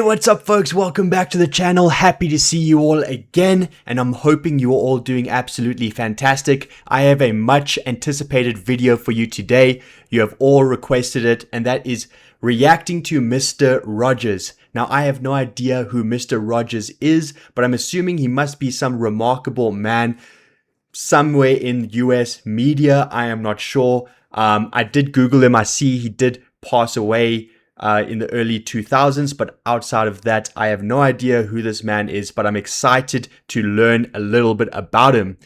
What's up folks? Welcome back to the channel. Happy to see you all again, and I'm hoping you're all doing absolutely fantastic. I have a much anticipated video for you today. You have all requested it, and that is reacting to Mr. Rogers. Now, I have no idea who Mr. Rogers is, but I'm assuming he must be some remarkable man somewhere in US media. I am not sure. I did Google him. I see he did pass away in the early 2000s, but outside of that, I have no idea who this man is, but I'm excited to learn a little bit about him.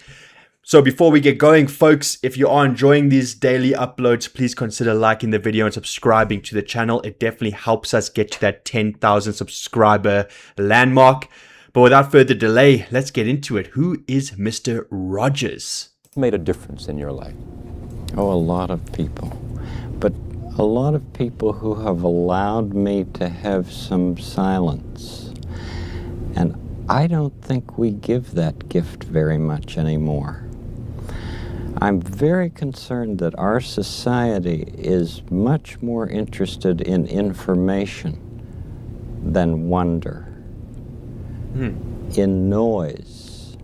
So before we get going, folks, if you are enjoying these daily uploads, please consider liking the video and subscribing to the channel. It definitely helps us get to that 10,000 subscriber landmark. But without further delay, let's get into it. Who is Mr. Rogers? Made a difference in your life? Oh, a lot of people. But a lot of people who have allowed me to have some silence. And I don't think we give that gift very much anymore. I'm very concerned that our society is much more interested in information than wonder, in noise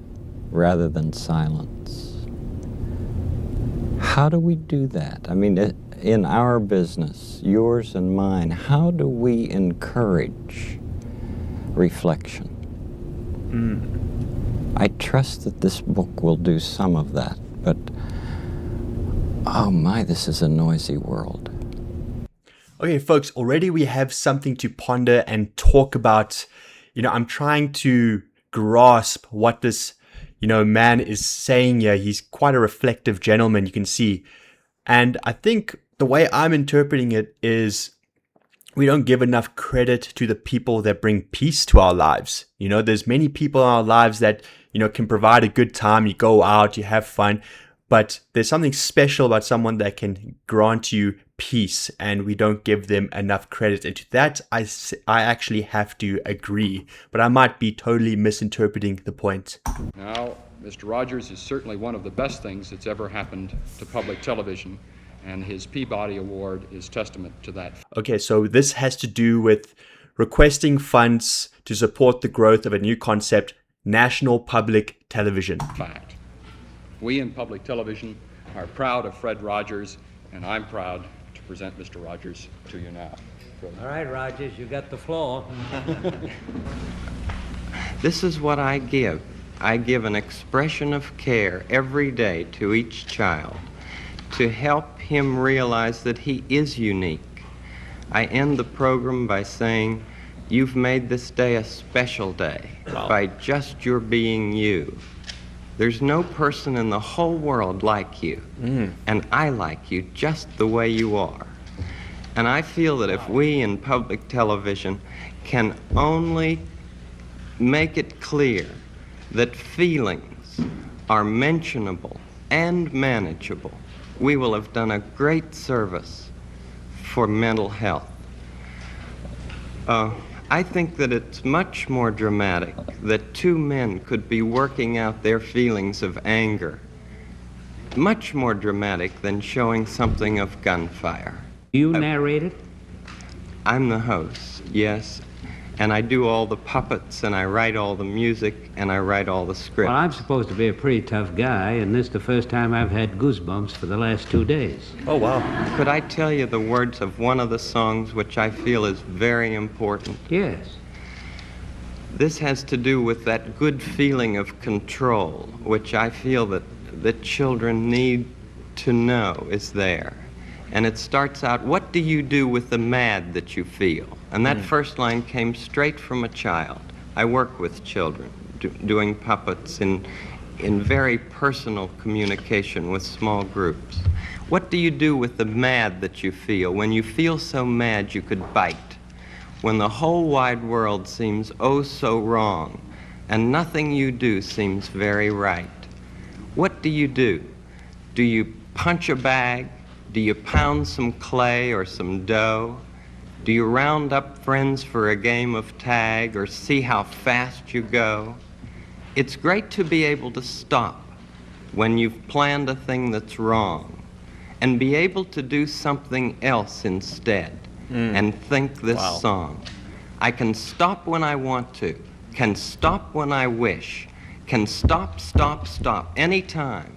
rather than silence. How do we do that? I mean, in our business, yours and mine, how do we encourage reflection? I trust that this book will do some of that, but oh my, this is a noisy world. Okay, folks, already we have something to ponder and talk about. You know, I'm trying to grasp what this, man is saying here. He's quite a reflective gentleman, you can see. And I think the way I'm interpreting it is we don't give enough credit to the people that bring peace to our lives. You know, there's many people in our lives that, can provide a good time. You go out, you have fun, but there's something special about someone that can grant you peace, and we don't give them enough credit. And to that, I actually have to agree, but I might be totally misinterpreting the point. Now, Mr. Rogers is certainly one of the best things that's ever happened to public television, and his Peabody Award is testament to that. Okay, so this has to do with requesting funds to support the growth of a new concept, national public television. Fact. We in public television are proud of Fred Rogers, and I'm proud to present Mr. Rogers to you now. All right, Rogers, you got the floor. This is what I give. I give an expression of care every day to each child to help him realize that he is unique. I end the program by saying, you've made this day a special day by just your being you. There's no person in the whole world like you, and I like you just the way you are. And I feel that if we in public television can only make it clear that feelings are mentionable and manageable, we will have done a great service for mental health. I think that it's much more dramatic that two men could be working out their feelings of anger. Much more dramatic than showing something of gunfire. You narrate it? I'm the host, yes. And I do all the puppets, and I write all the music, and I write all the script. Well, I'm supposed to be a pretty tough guy, and this is the first time I've had goosebumps for the last 2 days. Oh, wow. Could I tell you the words of one of the songs which I feel is very important? Yes. This has to do with that good feeling of control, which I feel that children need to know is there. And it starts out, what do you do with the mad that you feel? And that first line came straight from a child. I work with children, doing puppets in very personal communication with small groups. What do you do with the mad that you feel? When you feel so mad you could bite. When the whole wide world seems oh so wrong, and nothing you do seems very right. What do you do? Do you punch a bag? Do you pound some clay or some dough? Do you round up friends for a game of tag or see how fast you go? It's great to be able to stop when you've planned a thing that's wrong and be able to do something else instead and think this song. I can stop when I want to, can stop when I wish, can stop, anytime.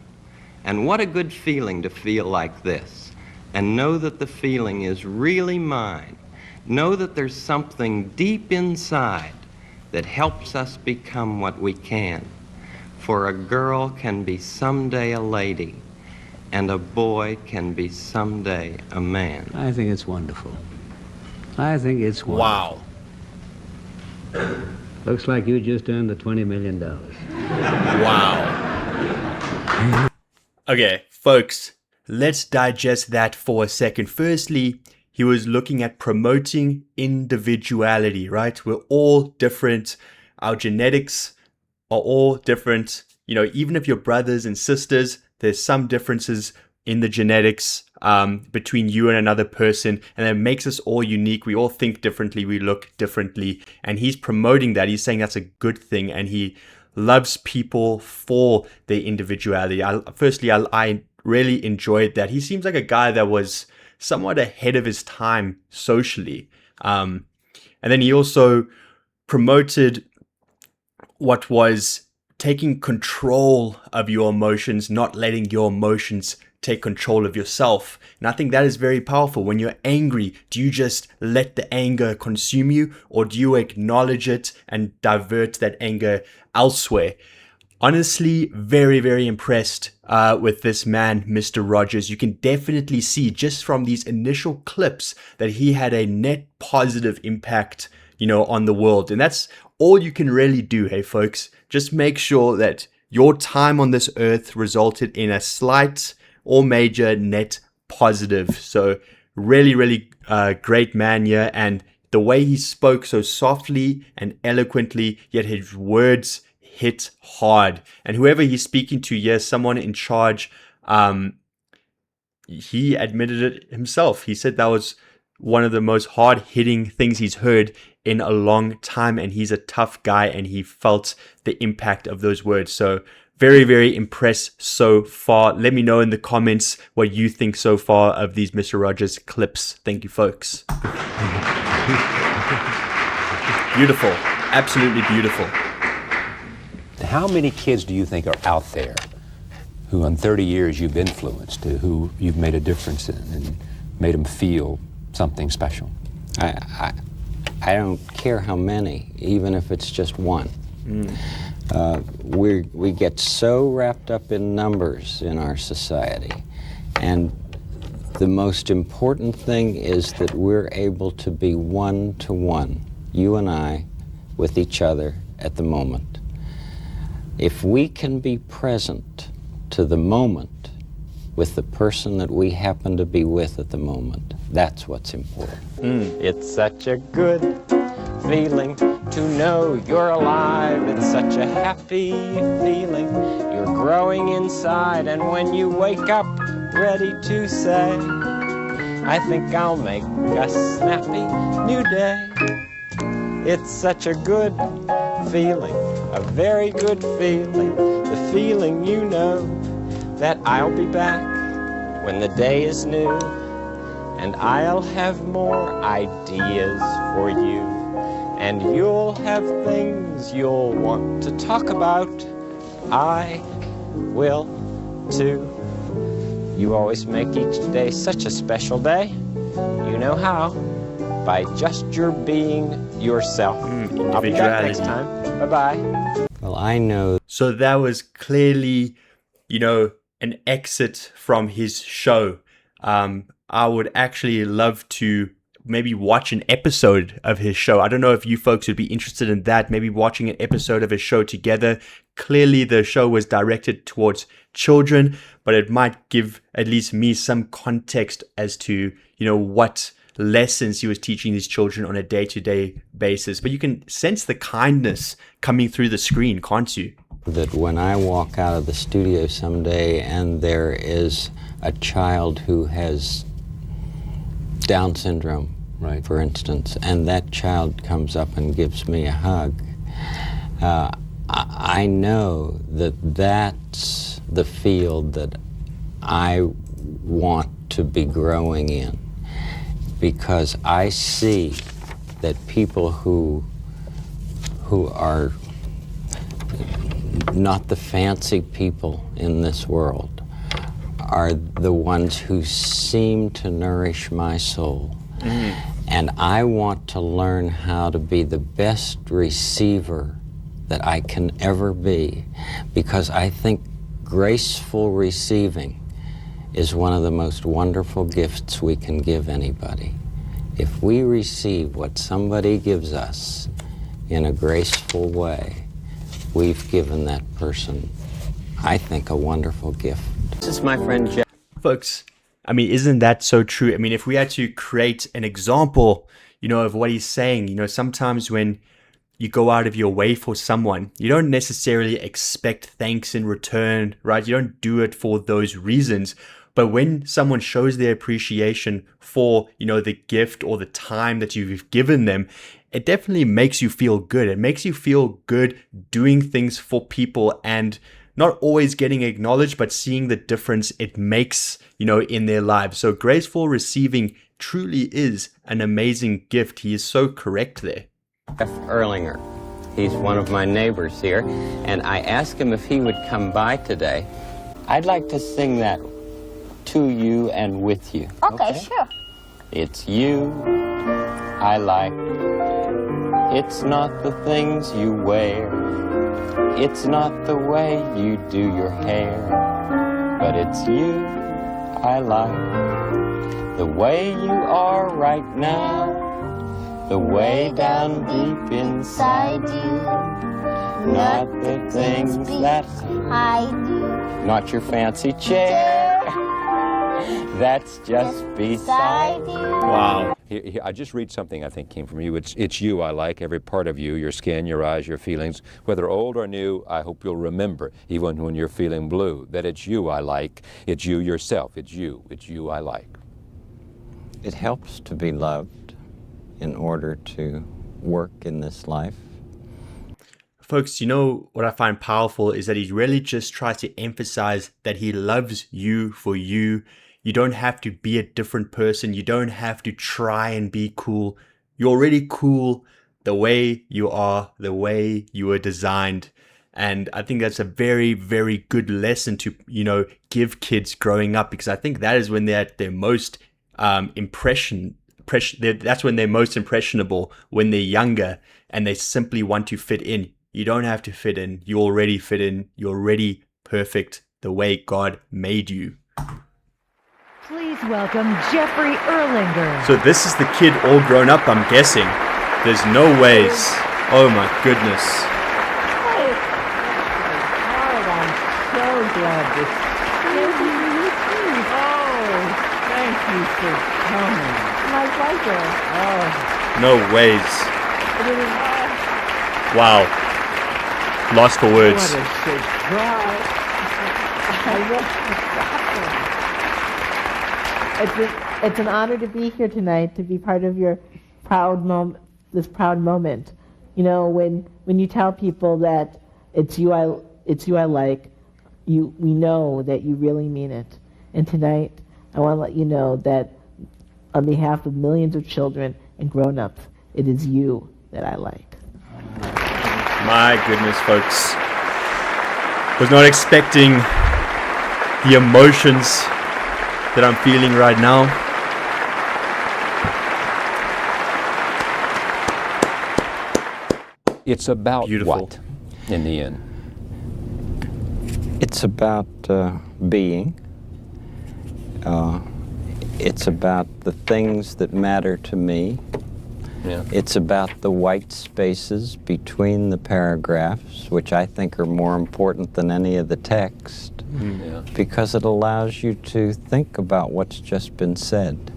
And what a good feeling to feel like this, and know that the feeling is really mine. Know that there's something deep inside that helps us become what we can. For a girl can be someday a lady, and a boy can be someday a man. I think it's wonderful. I think it's wonderful. Wow. Looks like you just earned the $20 million. Wow. Okay, folks, let's digest that for a second. Firstly, he was looking at promoting individuality, right? We're all different. Our genetics are all different. You know, even if you're brothers and sisters, there's some differences in the genetics between you and another person, and it makes us all unique. We all think differently, we look differently, and he's promoting that. He's saying that's a good thing, and he loves people for their individuality. I really enjoyed that. He seems like a guy that was somewhat ahead of his time socially. And then he also promoted what was taking control of your emotions, not letting your emotions take control of yourself. And I think that is very powerful. When you're angry, do you just let the anger consume you, or do you acknowledge it and divert that anger elsewhere? Honestly, very, very impressed with this man, Mr. Rogers. You can definitely see just from these initial clips that he had a net positive impact, you know, on the world. And that's all you can really do, hey folks. Just make sure that your time on this earth resulted in a slight or major net positive. So really, really great man here. And the way he spoke so softly and eloquently, yet his words hit hard. And whoever he's speaking to here, someone in charge, he admitted it himself. He said that was one of the most hard-hitting things he's heard in a long time, and he's a tough guy, and he felt the impact of those words. So very, very impressed so far. Let me know in the comments what you think so far of these Mr. Rogers clips. Thank you, folks. Beautiful. Absolutely beautiful. How many kids do you think are out there who in 30 years you've influenced, who you've made a difference in and made them feel something special? I don't care how many, even if it's just one. We get so wrapped up in numbers in our society, and the most important thing is that we're able to be one-to-one, you and I, with each other at the moment. If we can be present to the moment with the person that we happen to be with at the moment, that's what's important. It's such a good feeling to know you're alive. It's such a happy feeling. You're growing inside, and when you wake up ready to say, I think I'll make a snappy new day. It's such a good feeling, a very good feeling, the feeling you know that I'll be back when the day is new, and I'll have more ideas for you, and you'll have things you'll want to talk about. I will too. You always make each day such a special day. You know how? By just your being yourself. I'll be back next time. Bye-bye. Well, I know. So that was clearly, you know, an exit from his show. I would actually love to maybe watch an episode of his show. I don't know if you folks would be interested in that, maybe watching an episode of his show together. Clearly the show was directed towards children, but it might give at least me some context as to, you know, what lessons he was teaching these children on a day-to-day basis. But you can sense the kindness coming through the screen, can't you? That when I walk out of the studio someday and there is a child who has Down syndrome, right, for instance, and that child comes up and gives me a hug, I know that that's the field that I want to be growing in, because I see that people who are not the fancy people in this world are the ones who seem to nourish my soul. And I want to learn how to be the best receiver that I can ever be, because I think graceful receiving is one of the most wonderful gifts we can give anybody. If we receive what somebody gives us in a graceful way, we've given that person, I think, a wonderful gift. This is my friend Jeff. Folks, I mean, isn't that so true? I mean, if we had to create an example, of what he's saying, sometimes when you go out of your way for someone, you don't necessarily expect thanks in return, right? You don't do it for those reasons. But when someone shows their appreciation for, the gift or the time that you've given them, it definitely makes you feel good. It makes you feel good doing things for people and not always getting acknowledged, but seeing the difference it makes, in their lives. So graceful receiving truly is an amazing gift. He is so correct there. Jeff Erlinger. He's one of my neighbors here, and I asked him if he would come by today. I'd like to sing that to you and with you. Okay, sure. It's you I like. It's not the things you wear. It's not the way you do your hair. But it's you I like. The way you are right now. The way down deep inside you. Not the things that I do. Not your fancy chair. That's just beside you. Wow. Here, I just read something I think came from you. It's you I like, every part of you, your skin, your eyes, your feelings. Whether old or new, I hope you'll remember, even when you're feeling blue, that it's you I like. It's you yourself. It's you I like. It helps to be loved in order to work in this life. Folks, what I find powerful is that he really just tries to emphasize that he loves you for you. You don't have to be a different person. You don't have to try and be cool. You're already cool the way you are, the way you were designed. And I think that's a very, very good lesson to, give kids growing up, because I think that is when they're at their most that's when they're most impressionable, when they're younger and they simply want to fit in. You don't have to fit in. You already fit in. You're already perfect the way God made you. Please welcome Jeffrey Erlinger. So this is the kid all grown up, I'm guessing. There's no ways. Oh my goodness. Hey, I'm so glad to see you. Oh, thank you for coming. My pleasure. Oh, No ways. Wow. Lost for words. what a surprise. It's an honor to be here tonight, to be part of your this proud moment. When you tell people that it's you I like, we know that you really mean it. And tonight, I want to let you know that on behalf of millions of children and grown-ups, it is you that I like. My goodness, folks. Was not expecting the emotions that I'm feeling right now. It's about Beautiful. what, in the end? It's about being. It's about the things that matter to me. Yeah. It's about the white spaces between the paragraphs, which I think are more important than any of the text, Yeah. because it allows you to think about what's just been said.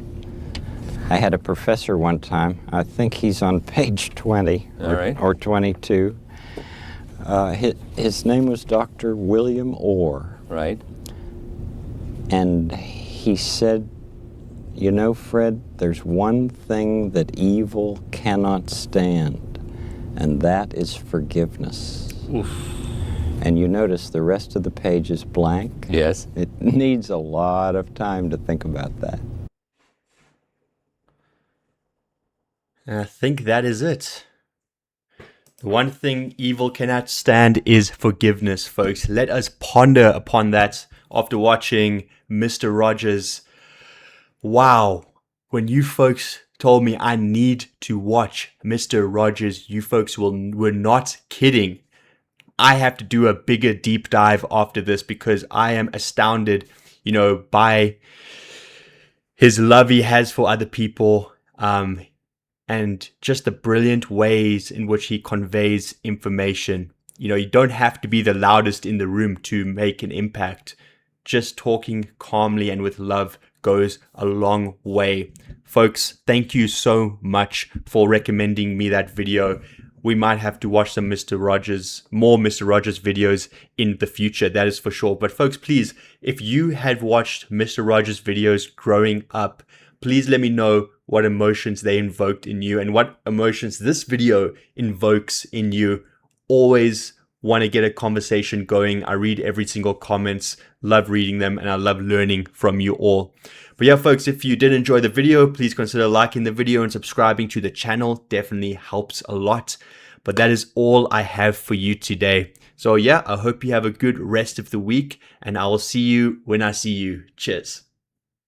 I had a professor one time, I think he's on page 20 All right. or 22. His name was Dr. William Orr. Right. And he said, Fred, there's one thing that evil cannot stand, and that is forgiveness. Oof. And you notice the rest of the page is blank. Yes. It needs a lot of time to think about that. I think that is it. The one thing evil cannot stand is forgiveness, folks. Let us ponder upon that after watching Mr. Rogers. Wow. When you folks told me I need to watch Mr. Rogers, you folks were not kidding. I have to do a bigger deep dive after this because I am astounded, by his love he has for other people, and just the brilliant ways in which he conveys information. You don't have to be the loudest in the room to make an impact. Just talking calmly and with love goes a long way. Folks, thank you so much for recommending me that video. We might have to watch more Mr. Rogers videos in the future, that is for sure. But folks, please, if you have watched Mr. Rogers videos growing up, please let me know what emotions they invoked in you and what emotions this video invokes in you. Always want to get a conversation going. I read every single comments, love reading them, and I love learning from you all. But yeah, folks, if you did enjoy the video, please consider liking the video and subscribing to the channel. Definitely helps a lot. But that is all I have for you today. So yeah, I hope you have a good rest of the week, and I will see you when I see you. Cheers.